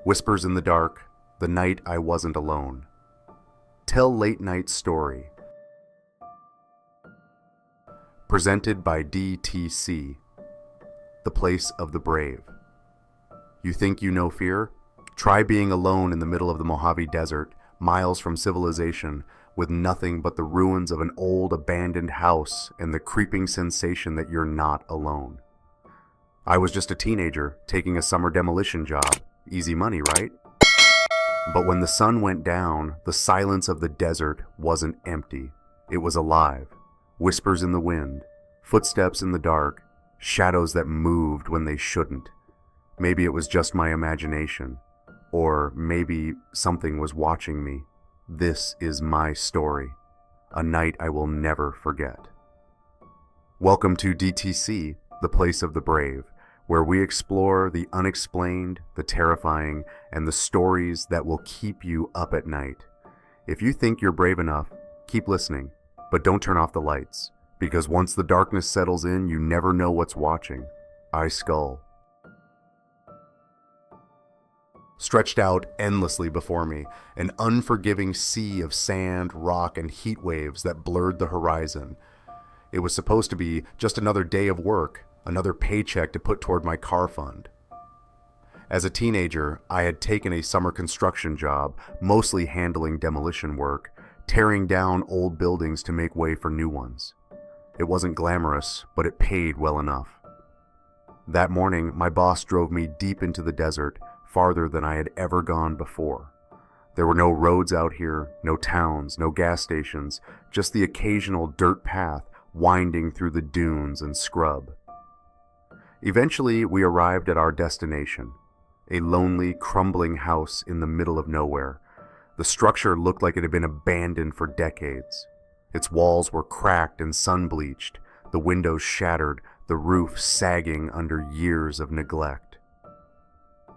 Whispers in the dark, the night I wasn't alone. Tell Late Night Story. Presented by DTC, the place of the brave. You think you know fear? Try being alone in the middle of the Mojave Desert, miles from civilization, with nothing but the ruins of an old abandoned house and the creeping sensation that you're not alone. I was just a teenager taking a summer demolition job. Easy money, right? But when the sun went down, the silence of the desert wasn't empty. It was alive. Whispers in the wind, footsteps in the dark, shadows that moved when they shouldn't. Maybe it was just my imagination, or maybe something was watching me. This is my story, a night I will never forget. Welcome to DTC, the place of the brave, where we explore the unexplained, the terrifying, and the stories that will keep you up at night. If you think you're brave enough, keep listening, but don't turn off the lights, because once the darkness settles in, you never know what's watching. I Skull. Stretched out endlessly before me, an unforgiving sea of sand, rock, and heat waves that blurred the horizon. It was supposed to be just another day of work, another paycheck to put toward my car fund. As a teenager, I had taken a summer construction job, mostly handling demolition work, tearing down old buildings to make way for new ones. It wasn't glamorous, but it paid well enough. That morning, my boss drove me deep into the desert, farther than I had ever gone before. There were no roads out here, no towns, no gas stations, just the occasional dirt path winding through the dunes and scrub. Eventually, we arrived at our destination, a lonely, crumbling house in the middle of nowhere. The structure looked like it had been abandoned for decades. Its walls were cracked and sun-bleached, the windows shattered, the roof sagging under years of neglect.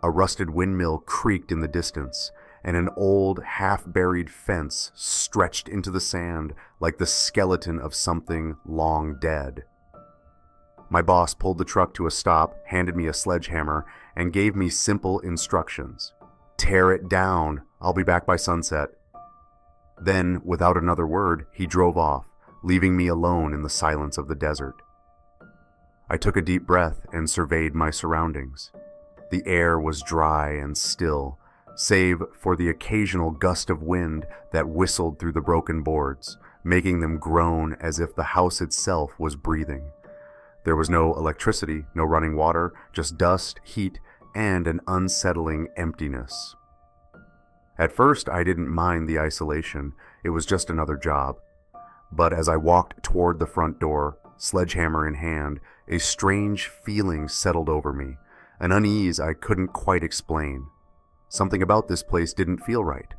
A rusted windmill creaked in the distance, and an old, half-buried fence stretched into the sand like the skeleton of something long dead. My boss pulled the truck to a stop, handed me a sledgehammer, and gave me simple instructions. Tear it down. I'll be back by sunset. Then, without another word, he drove off, leaving me alone in the silence of the desert. I took a deep breath and surveyed my surroundings. The air was dry and still, save for the occasional gust of wind that whistled through the broken boards, making them groan as if the house itself was breathing. There was no electricity, no running water, just dust, heat, and an unsettling emptiness. At first, I didn't mind the isolation. It was just another job. But as I walked toward the front door, sledgehammer in hand, a strange feeling settled over me, an unease I couldn't quite explain. Something about this place didn't feel right.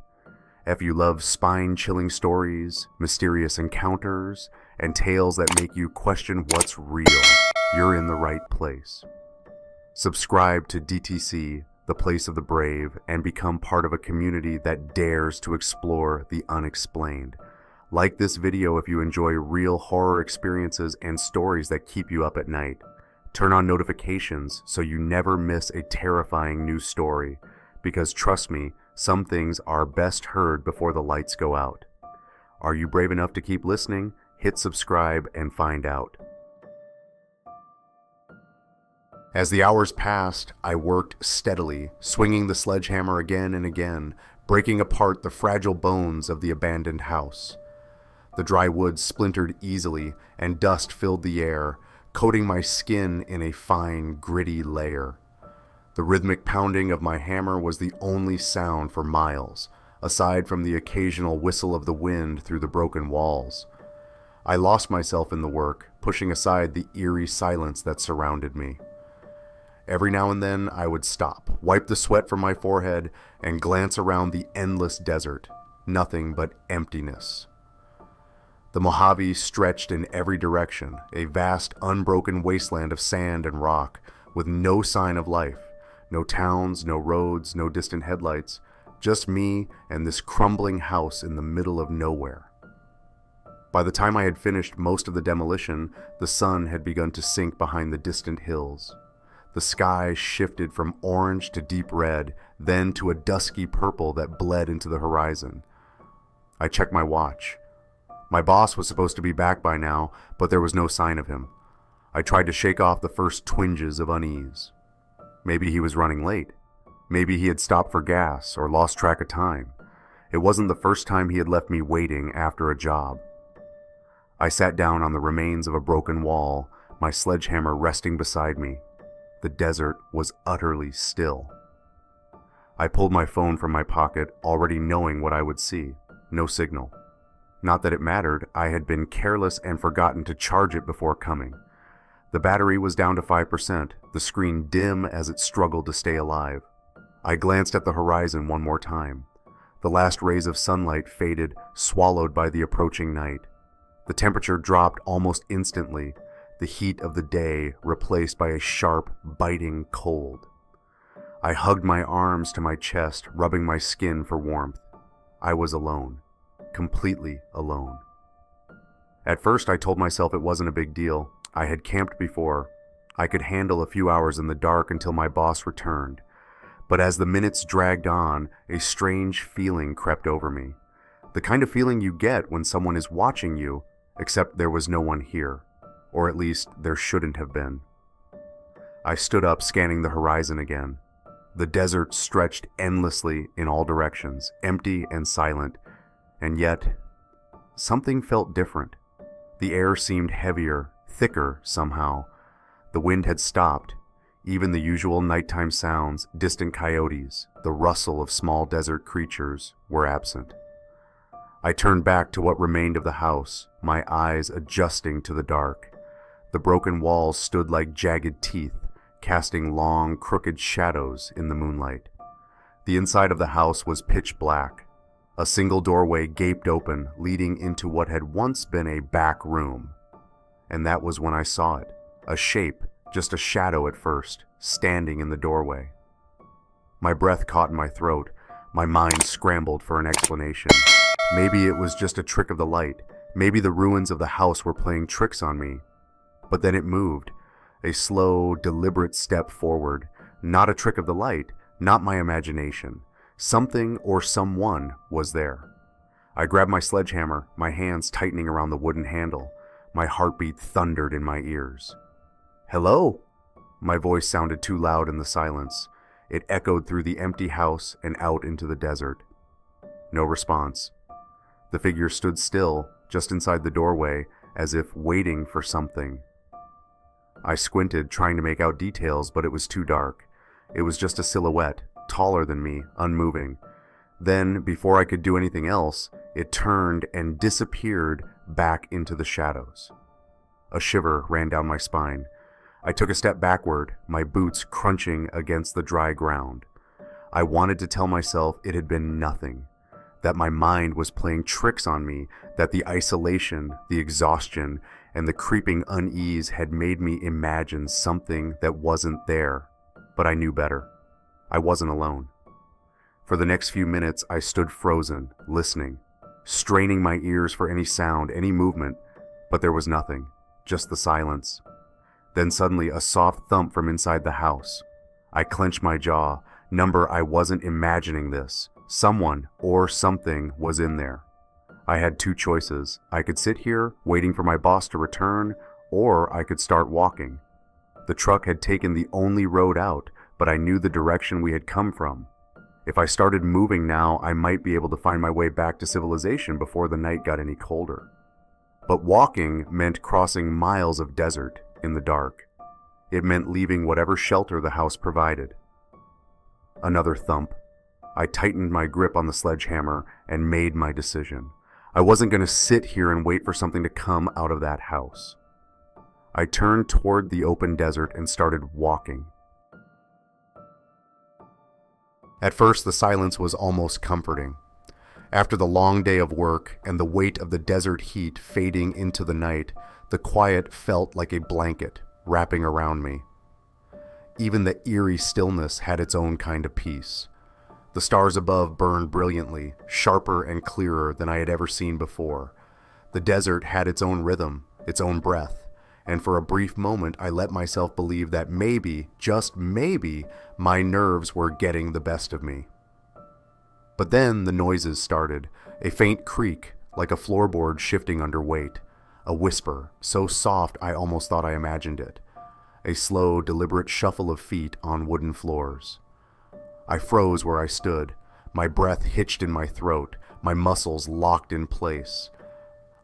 If you love spine-chilling stories, mysterious encounters, and tales that make you question what's real, you're in the right place. Subscribe to DTC, the place of the brave, and become part of a community that dares to explore the unexplained. Like this video if you enjoy real horror experiences and stories that keep you up at night. Turn on notifications so you never miss a terrifying new story, because trust me, some things are best heard before the lights go out. Are you brave enough to keep listening? Hit subscribe and find out. As the hours passed, I worked steadily, swinging the sledgehammer again and again, breaking apart the fragile bones of the abandoned house. The dry wood splintered easily, and dust filled the air, coating my skin in a fine, gritty layer. The rhythmic pounding of my hammer was the only sound for miles, aside from the occasional whistle of the wind through the broken walls. I lost myself in the work, pushing aside the eerie silence that surrounded me. Every now and then I would stop, wipe the sweat from my forehead, and glance around the endless desert. Nothing but emptiness. The Mojave stretched in every direction, a vast, unbroken wasteland of sand and rock, with no sign of life. No towns, no roads, no distant headlights, just me and this crumbling house in the middle of nowhere. By the time I had finished most of the demolition, the sun had begun to sink behind the distant hills. The sky shifted from orange to deep red, then to a dusky purple that bled into the horizon. I checked my watch. My boss was supposed to be back by now, but there was no sign of him. I tried to shake off the first twinges of unease. Maybe he was running late. Maybe he had stopped for gas or lost track of time. It wasn't the first time he had left me waiting after a job. I sat down on the remains of a broken wall, my sledgehammer resting beside me. The desert was utterly still. I pulled my phone from my pocket, already knowing what I would see. No signal. Not that it mattered, I had been careless and forgotten to charge it before coming. The battery was down to 5%, the screen dim as it struggled to stay alive. I glanced at the horizon one more time. The last rays of sunlight faded, swallowed by the approaching night. The temperature dropped almost instantly, the heat of the day replaced by a sharp, biting cold. I hugged my arms to my chest, rubbing my skin for warmth. I was alone. Completely alone. At first, I told myself it wasn't a big deal. I had camped before. I could handle a few hours in the dark until my boss returned. But as the minutes dragged on, a strange feeling crept over me. The kind of feeling you get when someone is watching you, except there was no one here. Or at least, there shouldn't have been. I stood up, scanning the horizon again. The desert stretched endlessly in all directions, empty and silent. And yet, something felt different. The air seemed heavier, thicker somehow. The wind had stopped. Even the usual nighttime sounds, distant coyotes, the rustle of small desert creatures, were absent. I turned back to what remained of the house, my eyes adjusting to the dark. The broken walls stood like jagged teeth, casting long, crooked shadows in the moonlight. The inside of the house was pitch black. A single doorway gaped open, leading into what had once been a back room. And that was when I saw it. A shape, just a shadow at first, standing in the doorway. My breath caught in my throat. My mind scrambled for an explanation. Maybe it was just a trick of the light. Maybe the ruins of the house were playing tricks on me. But then it moved. A slow, deliberate step forward. Not a trick of the light, not my imagination. Something or someone was there. I grabbed my sledgehammer, my hands tightening around the wooden handle. My heartbeat thundered in my ears. "Hello?" My voice sounded too loud in the silence. It echoed through the empty house and out into the desert. No response. The figure stood still, just inside the doorway, as if waiting for something. I squinted, trying to make out details, but it was too dark. It was just a silhouette, taller than me, unmoving. Then, before I could do anything else, it turned and disappeared back into the shadows. A shiver ran down my spine. I took a step backward, my boots crunching against the dry ground. I wanted to tell myself it had been nothing, that my mind was playing tricks on me, that the isolation, the exhaustion, and the creeping unease had made me imagine something that wasn't there. But I knew better. I wasn't alone. For the next few minutes, I stood frozen, listening, straining my ears for any sound, any movement, but there was nothing, just the silence. Then suddenly a soft thump from inside the house. I clenched my jaw. I wasn't imagining this. Someone or something was in there. I had two choices. I could sit here, waiting for my boss to return, or I could start walking. The truck had taken the only road out, but I knew the direction we had come from. If I started moving now, I might be able to find my way back to civilization before the night got any colder. But walking meant crossing miles of desert in the dark. It meant leaving whatever shelter the house provided. Another thump. I tightened my grip on the sledgehammer and made my decision. I wasn't going to sit here and wait for something to come out of that house. I turned toward the open desert and started walking. At first, the silence was almost comforting. After the long day of work and the weight of the desert heat fading into the night, the quiet felt like a blanket wrapping around me. Even the eerie stillness had its own kind of peace. The stars above burned brilliantly, sharper and clearer than I had ever seen before. The desert had its own rhythm, its own breath. and for a brief moment I let myself believe that maybe, just maybe, my nerves were getting the best of me. But then the noises started, a faint creak, like a floorboard shifting under weight, a whisper, so soft I almost thought I imagined it, a slow, deliberate shuffle of feet on wooden floors. I froze where I stood, my breath hitched in my throat, my muscles locked in place.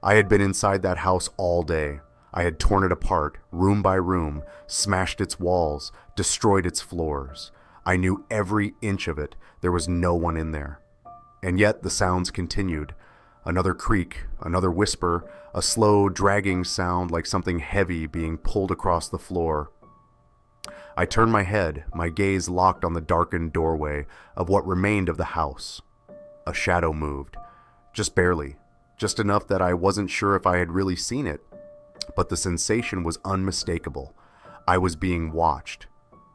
I had been inside that house all day. I had torn it apart, room by room, smashed its walls, destroyed its floors. I knew every inch of it. There was no one in there. And yet the sounds continued. Another creak, another whisper, a slow, dragging sound like something heavy being pulled across the floor. I turned my head, my gaze locked on the darkened doorway of what remained of the house. A shadow moved, just barely, just enough that I wasn't sure if I had really seen it, but the sensation was unmistakable. I was being watched.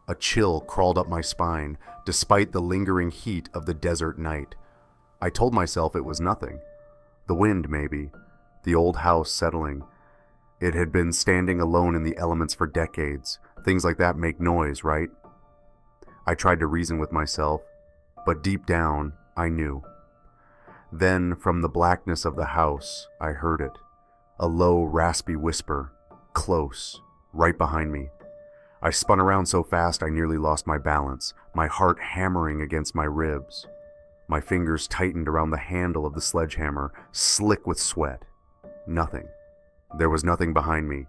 A chill crawled up my spine, despite the lingering heat of the desert night. I told myself it was nothing. The wind, maybe. The old house settling. It had been standing alone in the elements for decades. Things like that make noise, right? I tried to reason with myself, but deep down, I knew. Then, from the blackness of the house, I heard it. A low, raspy whisper, close, right behind me. I spun around so fast I nearly lost my balance, my heart hammering against my ribs. My fingers tightened around the handle of the sledgehammer, slick with sweat. Nothing. There was nothing behind me,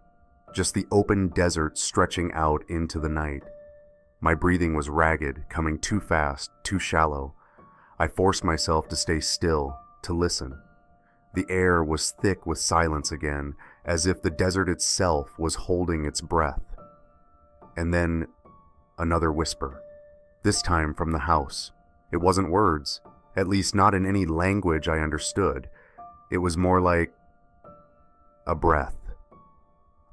just the open desert stretching out into the night. My breathing was ragged, coming too fast, too shallow. I forced myself to stay still, to listen. The air was thick with silence again, as if the desert itself was holding its breath. And then, another whisper, this time from the house. It wasn't words, at least not in any language I understood. It was more like a breath.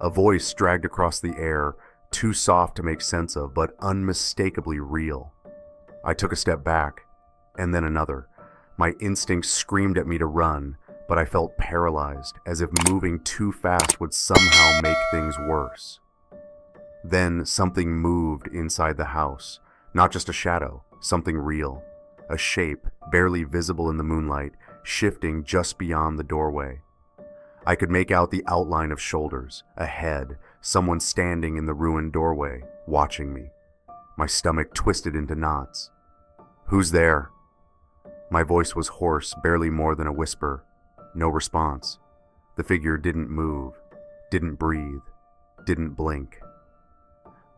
A voice dragged across the air, too soft to make sense of, but unmistakably real. I took a step back, and then another. My instincts screamed at me to run, but I felt paralyzed, as if moving too fast would somehow make things worse. Then something moved inside the house, not just a shadow, something real, a shape barely visible in the moonlight, shifting just beyond the doorway. I could make out the outline of shoulders, a head, someone standing in the ruined doorway, watching me. My stomach twisted into knots. "Who's there?" My voice was hoarse, barely more than a whisper. No response. The figure didn't move, didn't breathe, didn't blink.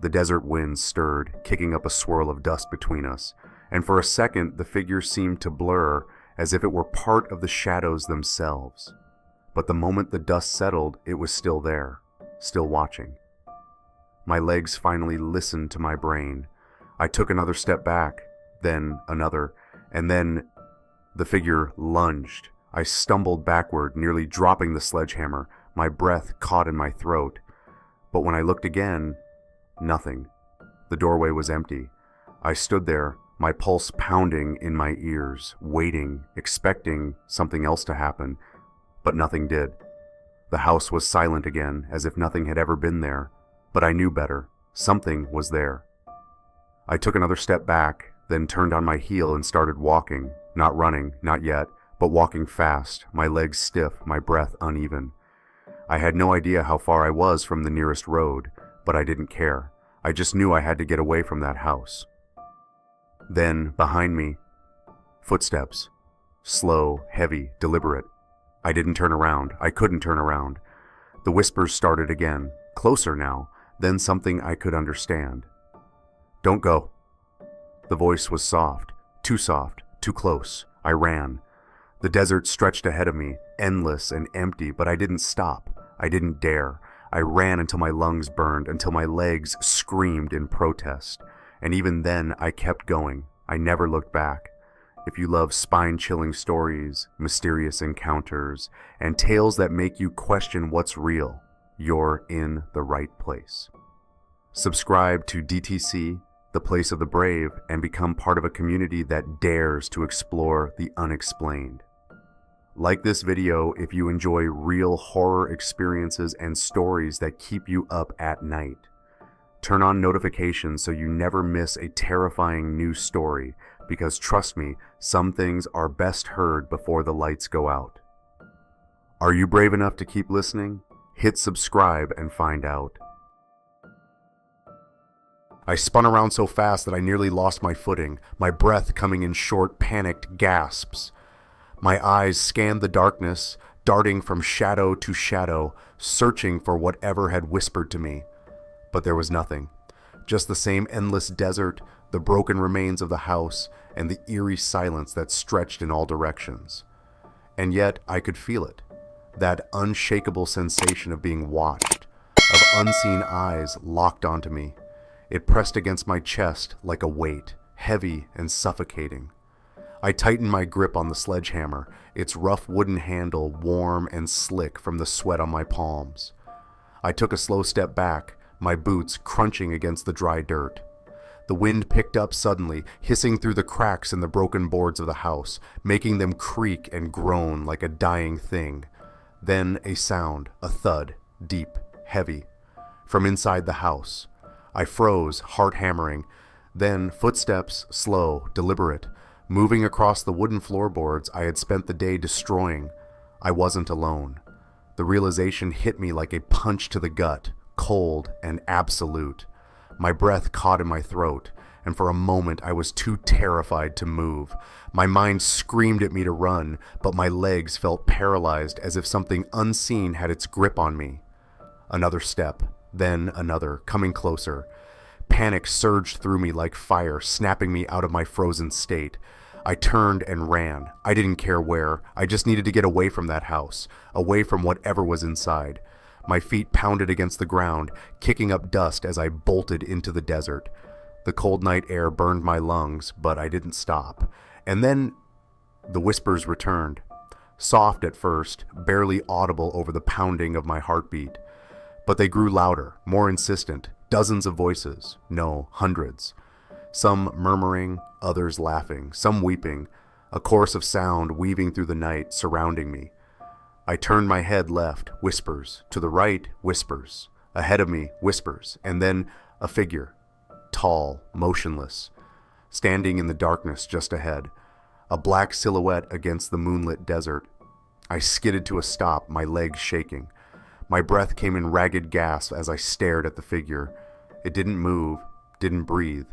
The desert wind stirred, kicking up a swirl of dust between us, and for a second the figure seemed to blur, as if it were part of the shadows themselves. But the moment the dust settled, it was still there, still watching. My legs finally listened to my brain. I took another step back, then another, and then the figure lunged. I stumbled backward, nearly dropping the sledgehammer, my breath caught in my throat. But when I looked again, nothing. The doorway was empty. I stood there, my pulse pounding in my ears, waiting, expecting something else to happen, but nothing did. The house was silent again, as if nothing had ever been there, but I knew better. Something was there. I took another step back, then turned on my heel and started walking, not running, not yet, but walking fast, my legs stiff, my breath uneven. I had no idea how far I was from the nearest road, but I didn't care. I just knew I had to get away from that house. Then, behind me, footsteps. Slow, heavy, deliberate. I didn't turn around. I couldn't turn around. The whispers started again, closer now, then something I could understand. "Don't go." The voice was soft, too close. I ran. The desert stretched ahead of me, endless and empty, but I didn't stop. I didn't dare. I ran until my lungs burned, until my legs screamed in protest. And even then, I kept going. I never looked back. If you love spine-chilling stories, mysterious encounters, and tales that make you question what's real, you're in the right place. Subscribe to DTC, The Place of the Brave, and become part of a community that dares to explore the unexplained. Like this video if you enjoy real horror experiences and stories that keep you up at night. Turn on notifications so you never miss a terrifying new story, because trust me, some things are best heard before the lights go out. Are you brave enough to keep listening? Hit subscribe and find out. I spun around so fast that I nearly lost my footing, my breath coming in short, panicked gasps. My eyes scanned the darkness, darting from shadow to shadow, searching for whatever had whispered to me. But there was nothing. Just the same endless desert, the broken remains of the house, and the eerie silence that stretched in all directions. And yet I could feel it. That unshakable sensation of being watched, of unseen eyes locked onto me. It pressed against my chest like a weight, heavy and suffocating. I tightened my grip on the sledgehammer, its rough wooden handle warm and slick from the sweat on my palms. I took a slow step back, my boots crunching against the dry dirt. The wind picked up suddenly, hissing through the cracks in the broken boards of the house, making them creak and groan like a dying thing. Then a sound, a thud, deep, heavy, from inside the house. I froze, heart hammering. Then footsteps, slow, deliberate, moving across the wooden floorboards I had spent the day destroying. I wasn't alone. The realization hit me like a punch to the gut, cold and absolute. My breath caught in my throat, and for a moment I was too terrified to move. My mind screamed at me to run, but my legs felt paralyzed as if something unseen had its grip on me. Another step, then another, coming closer. Panic surged through me like fire, snapping me out of my frozen state. I turned and ran. I didn't care where. I just needed to get away from that house, away from whatever was inside. My feet pounded against the ground, kicking up dust as I bolted into the desert. The cold night air burned my lungs, but I didn't stop. And then the whispers returned. Soft at first, barely audible over the pounding of my heartbeat. But they grew louder, more insistent. Dozens of voices. No, hundreds. Some murmuring, others laughing, some weeping. A chorus of sound weaving through the night, surrounding me. I turned my head left, whispers. To the right, whispers. Ahead of me, whispers. And then a figure. Tall, motionless. Standing in the darkness just ahead. A black silhouette against the moonlit desert. I skidded to a stop, my legs shaking. My breath came in ragged gasps as I stared at the figure. It didn't move, didn't breathe.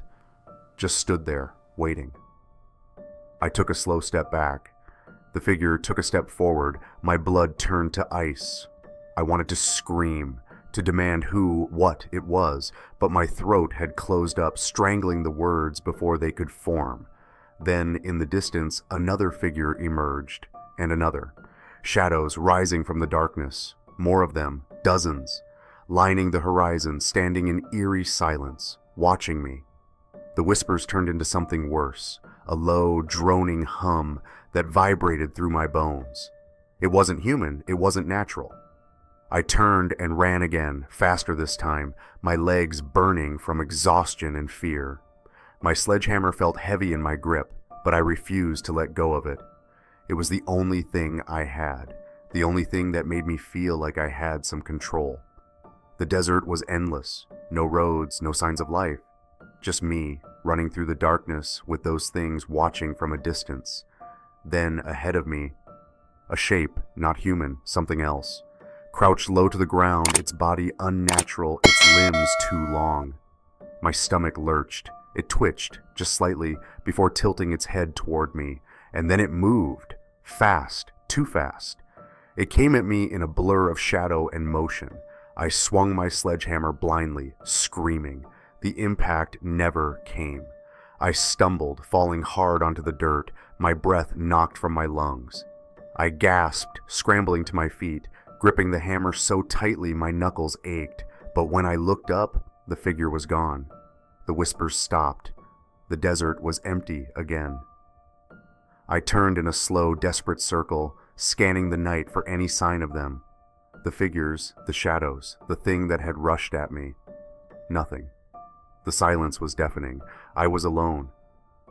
Just stood there, waiting. I took a slow step back. The figure took a step forward. My blood turned to ice. I wanted to scream, to demand who, what it was, but my throat had closed up, strangling the words before they could form. Then, in the distance, another figure emerged, and another. Shadows rising from the darkness. More of them, dozens, lining the horizon, standing in eerie silence, watching me. The whispers turned into something worse, a low, droning hum that vibrated through my bones. It wasn't human, it wasn't natural. I turned and ran again, faster this time, my legs burning from exhaustion and fear. My sledgehammer felt heavy in my grip, but I refused to let go of it. It was the only thing I had, the only thing that made me feel like I had some control. The desert was endless, no roads, no signs of life, just me running through the darkness with those things watching from a distance. Then, ahead of me, a shape, not human, something else. Crouched low to the ground, its body unnatural, its limbs too long. My stomach lurched. It twitched, just slightly, before tilting its head toward me, and then it moved. Fast, too fast. It came at me in a blur of shadow and motion. I swung my sledgehammer blindly, screaming. The impact never came. I stumbled, falling hard onto the dirt, my breath knocked from my lungs. I gasped, scrambling to my feet, gripping the hammer so tightly my knuckles ached, but when I looked up, the figure was gone. The whispers stopped. The desert was empty again. I turned in a slow, desperate circle, scanning the night for any sign of them. The figures, the shadows, the thing that had rushed at me. Nothing. The silence was deafening. I was alone.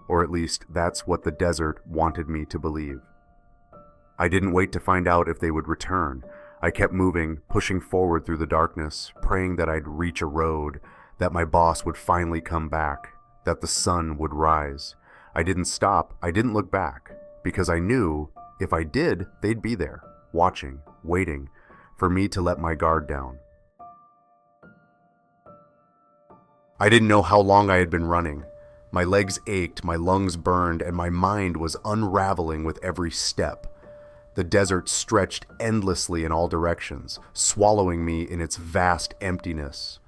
Or at least that's what the desert wanted me to believe. I didn't wait to find out if they would return. I kept moving, pushing forward through the darkness, praying that I'd reach a road, that my boss would finally come back, that the sun would rise. I didn't stop, I didn't look back, because I knew if I did, they'd be there, watching, waiting, for me to let my guard down. I didn't know how long I had been running. My legs ached, my lungs burned, and my mind was unraveling with every step. The desert stretched endlessly in all directions, swallowing me in its vast emptiness.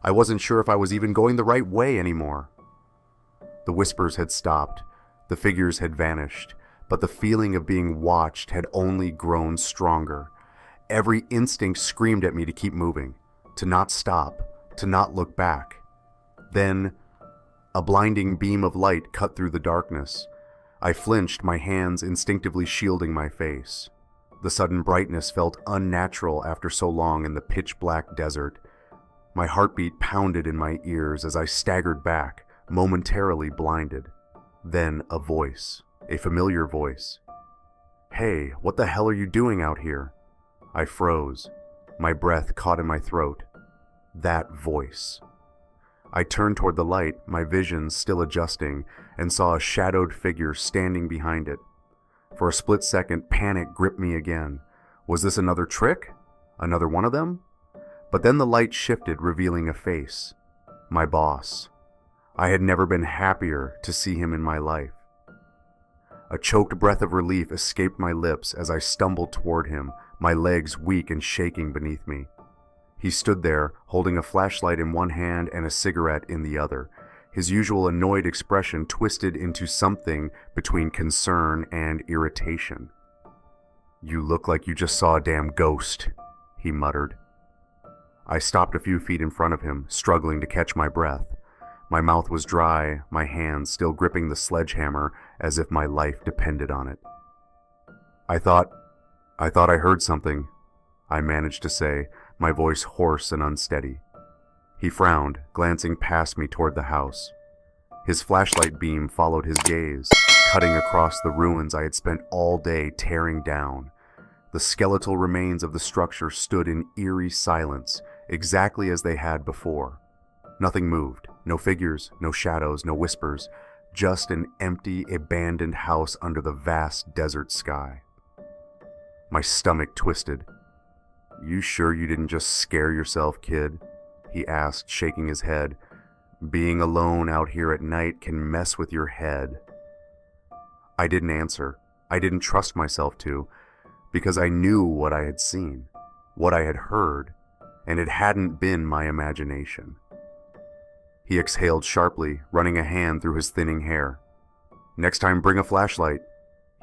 I wasn't sure if I was even going the right way anymore. The whispers had stopped, the figures had vanished, but the feeling of being watched had only grown stronger. Every instinct screamed at me to keep moving, to not stop, to not look back. Then, a blinding beam of light cut through the darkness. I flinched, my hands instinctively shielding my face. The sudden brightness felt unnatural after so long in the pitch-black desert. My heartbeat pounded in my ears as I staggered back, momentarily blinded. Then a voice, a familiar voice. "Hey, what the hell are you doing out here?" I froze. My breath caught in my throat. That voice. I turned toward the light, my vision still adjusting, and saw a shadowed figure standing behind it. For a split second, panic gripped me again. Was this another trick? Another one of them? But then the light shifted, revealing a face. My boss. I had never been happier to see him in my life. A choked breath of relief escaped my lips as I stumbled toward him, my legs weak and shaking beneath me. He stood there, holding a flashlight in one hand and a cigarette in the other, his usual annoyed expression twisted into something between concern and irritation. "You look like you just saw a damn ghost," he muttered. I stopped a few feet in front of him, struggling to catch my breath. My mouth was dry, my hands still gripping the sledgehammer as if my life depended on it. I thought I heard something," I managed to say, my voice hoarse and unsteady. He frowned, glancing past me toward the house. His flashlight beam followed his gaze, cutting across the ruins I had spent all day tearing down. The skeletal remains of the structure stood in eerie silence, exactly as they had before. Nothing moved, no figures, no shadows, no whispers, just an empty, abandoned house under the vast desert sky. My stomach twisted. "You sure you didn't just scare yourself, kid?" he asked, shaking his head. "Being alone out here at night can mess with your head." I didn't answer. I didn't trust myself to, because I knew what I had seen, what I had heard, and it hadn't been my imagination. He exhaled sharply, running a hand through his thinning hair. "Next time bring a flashlight,"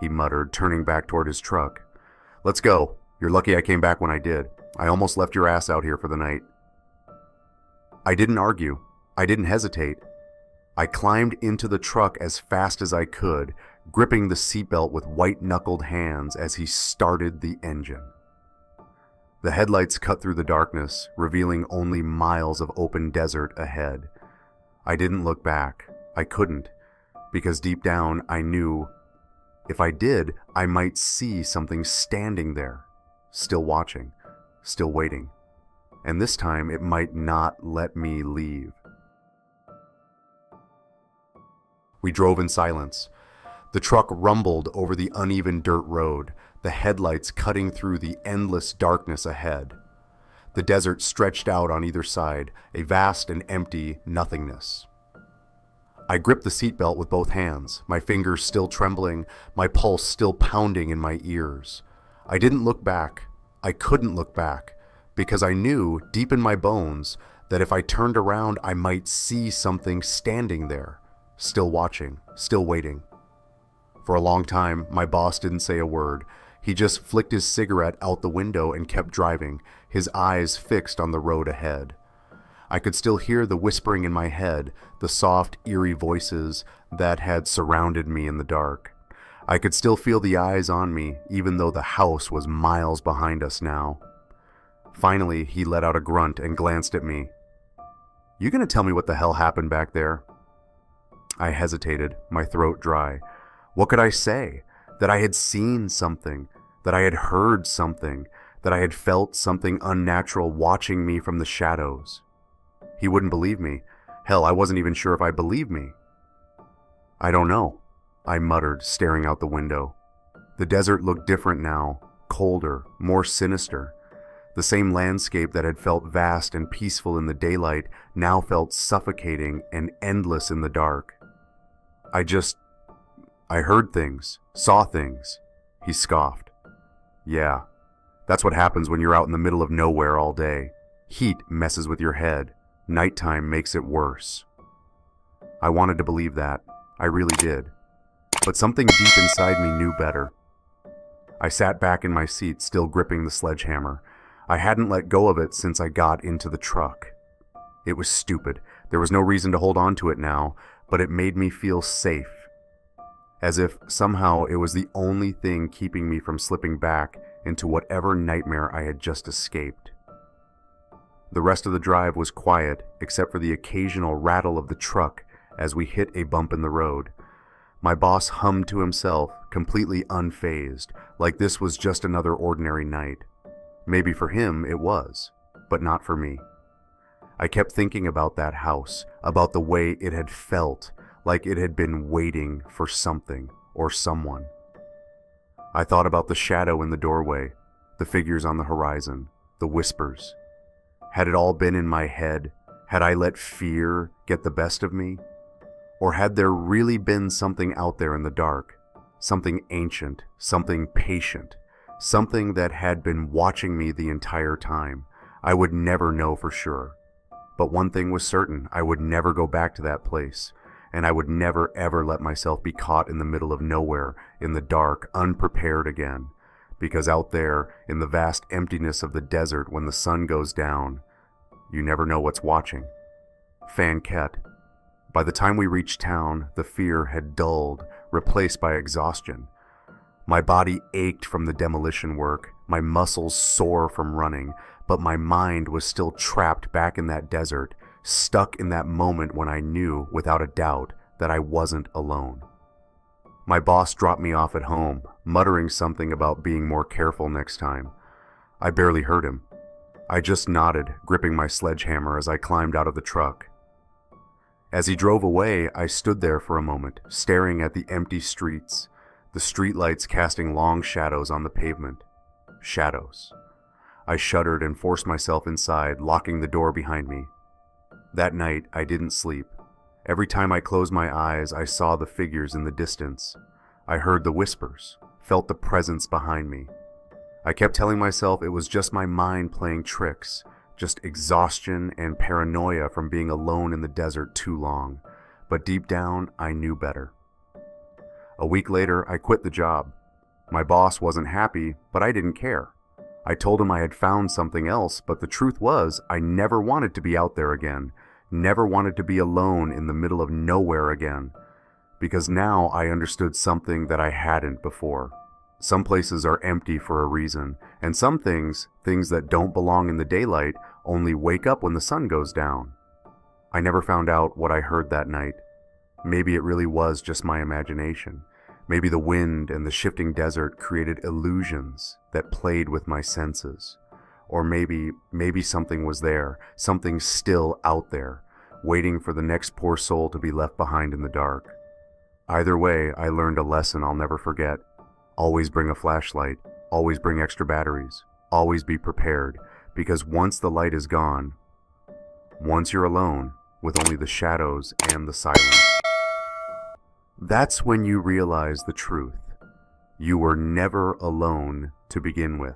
he muttered, turning back toward his truck. "Let's go. You're lucky I came back when I did. I almost left your ass out here for the night." I didn't argue. I didn't hesitate. I climbed into the truck as fast as I could, gripping the seatbelt with white-knuckled hands as he started the engine. The headlights cut through the darkness, revealing only miles of open desert ahead. I didn't look back. I couldn't, because deep down I knew if I did, I might see something standing there, still watching, still waiting. And this time it might not let me leave. We drove in silence. The truck rumbled over the uneven dirt road, the headlights cutting through the endless darkness ahead. The desert stretched out on either side, a vast and empty nothingness. I gripped the seatbelt with both hands, my fingers still trembling, my pulse still pounding in my ears. I didn't look back. I couldn't look back, because I knew, deep in my bones, that if I turned around I might see something standing there, still watching, still waiting. For a long time, my boss didn't say a word. He just flicked his cigarette out the window and kept driving, his eyes fixed on the road ahead. I could still hear the whispering in my head, the soft, eerie voices that had surrounded me in the dark. I could still feel the eyes on me, even though the house was miles behind us now. Finally, he let out a grunt and glanced at me. "You gonna tell me what the hell happened back there?" I hesitated, my throat dry. What could I say? that I had seen something, that I had heard something, that I had felt something unnatural watching me from the shadows. He wouldn't believe me. Hell, I wasn't even sure if I believed me. "I don't know," I muttered, staring out the window. The desert looked different now, colder, more sinister. The same landscape that had felt vast and peaceful in the daylight now felt suffocating and endless in the dark. I heard things, saw things," he scoffed. "Yeah, that's what happens when you're out in the middle of nowhere all day. Heat messes with your head. Nighttime makes it worse." I wanted to believe that. I really did. But something deep inside me knew better. I sat back in my seat, still gripping the sledgehammer. I hadn't let go of it since I got into the truck. It was stupid. There was no reason to hold on to it now, but it made me feel safe. As if somehow it was the only thing keeping me from slipping back into whatever nightmare I had just escaped. The rest of the drive was quiet, except for the occasional rattle of the truck as we hit a bump in the road. My boss hummed to himself, completely unfazed, like this was just another ordinary night. Maybe for him it was, but not for me. I kept thinking about that house, about the way it had felt, like it had been waiting for something or someone. I thought about the shadow in the doorway, the figures on the horizon, the whispers. Had it all been in my head? Had I let fear get the best of me? Or had there really been something out there in the dark? Something ancient, something patient, something that had been watching me the entire time? I would never know for sure. But one thing was certain, I would never go back to that place. And I would never ever let myself be caught in the middle of nowhere, in the dark, unprepared again. Because out there, in the vast emptiness of the desert when the sun goes down, you never know what's watching. Fan Ket. By the time we reached town, the fear had dulled, replaced by exhaustion. My body ached from the demolition work, my muscles sore from running, but my mind was still trapped back in that desert, stuck in that moment when I knew, without a doubt, that I wasn't alone. My boss dropped me off at home, muttering something about being more careful next time. I barely heard him. I just nodded, gripping my sledgehammer as I climbed out of the truck. As he drove away, I stood there for a moment, staring at the empty streets, the streetlights casting long shadows on the pavement. Shadows. I shuddered and forced myself inside, locking the door behind me. That night, I didn't sleep. Every time I closed my eyes, I saw the figures in the distance. I heard the whispers, felt the presence behind me. I kept telling myself it was just my mind playing tricks, just exhaustion and paranoia from being alone in the desert too long. But deep down, I knew better. A week later, I quit the job. My boss wasn't happy, but I didn't care. I told him I had found something else, but the truth was, I never wanted to be out there again, never wanted to be alone in the middle of nowhere again. Because now I understood something that I hadn't before. Some places are empty for a reason, and some things that don't belong in the daylight, only wake up when the sun goes down. I never found out what I heard that night. Maybe it really was just my imagination. Maybe the wind and the shifting desert created illusions that played with my senses. Or maybe something was there, something still out there, waiting for the next poor soul to be left behind in the dark. Either way, I learned a lesson I'll never forget. Always bring a flashlight, always bring extra batteries, always be prepared, because once the light is gone, once you're alone with only the shadows and the silence, that's when you realize the truth. You were never alone to begin with.